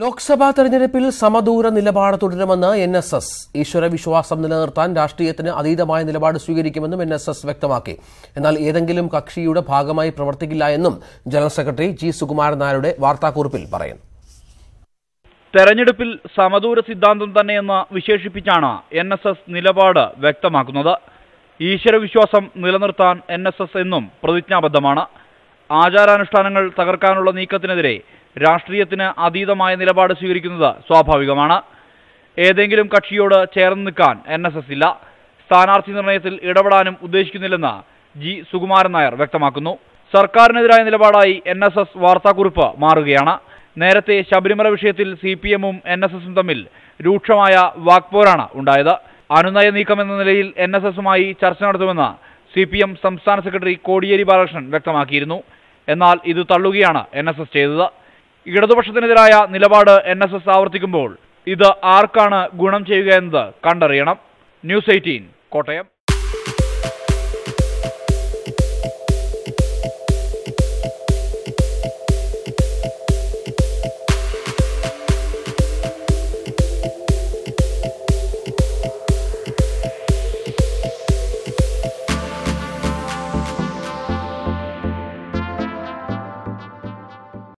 ലോക്സഭാ തെരഞ്ഞെടുപ്പിൽ സമദൂര നിലപാട് തുടരുമെന്ന് NSS. ഈശ്വരവിശ്വാസം നിലനിർത്താൻ രാഷ്ട്രീയത്തിന് അതീതമായ നിലപാട് സ്വീകരിക്കുമെന്നും NSS വ്യക്തമാക്കി. എന്നാൽ ഏതെങ്കിലും കക്ഷിയുടെ ഭാഗമായി പ്രവർത്തിക്കില്ല എന്നും ജനറൽ സെക്രട്ടറി G. സുകുമാരൻ നായരുടെ വാർത്താക്കുറിപ്പിൽ പറയുന്നു. തെരഞ്ഞെടുപ്പിൽ സമദൂര സിദ്ധാന്തം തന്നെയെന്ന് വിശേഷിപ്പിച്ചാണ് NSS നിലപാട് വ്യക്തമാക്കുന്നത്. ഈശ്വരവിശ്വാസം നിലനിർത്താൻ NSS എന്നും പ്രതിജ്ഞാബദ്ധമാണ്. ആചാരാനുഷ്ഠാനങ്ങൾ തകർക്കാനുള്ള നീക്കത്തിനെതിരെ രാഷ്ട്രീയത്തിന് അതീതമായ നിലപാട് സ്വീകരിക്കുന്നത് സ്വാഭാവികമാണ്. ഏതെങ്കിലും കക്ഷിയോട് ചേർന്ന് നിൽക്കാൻ NSS ഇല്ല. സ്ഥാനാർത്ഥി നിർണയത്തിൽ ഇടപെടാനും ഉദ്ദേശിക്കുന്നില്ലെന്ന് G. സുകുമാരൻ നായർ വ്യക്തമാക്കുന്നു. സർക്കാരിനെതിരായ നിലപാടായി NSS വാർത്താക്കുറിപ്പ് മാറുകയാണ്. നേരത്തെ ശബരിമല വിഷയത്തിൽ CPM-ഉം NSS-ഉം തമ്മിൽ രൂക്ഷമായ വാക്പോരാണ് ഉണ്ടായത്. അനുനയ നീക്കമെന്ന നിലയിൽ NSS-ഉമായി ചർച്ച നടത്തുമെന്ന് CPM സംസ്ഥാന സെക്രട്ടറി കോടിയേരി ബാലകൃഷ്ണൻ വ്യക്തമാക്കിയിരുന്നു. എന്നാൽ ഇത് തള്ളുകയാണ് NSS ചെയ്തത്. ഇടതുപക്ഷത്തിനെതിരായ നിലപാട് NSS ആവർത്തിക്കുമ്പോൾ ഇത് ആർക്കാണ് ഗുണം ചെയ്യുക എന്നത് കണ്ടറിയണം. ന്യൂസ് 18 കോട്ടയം.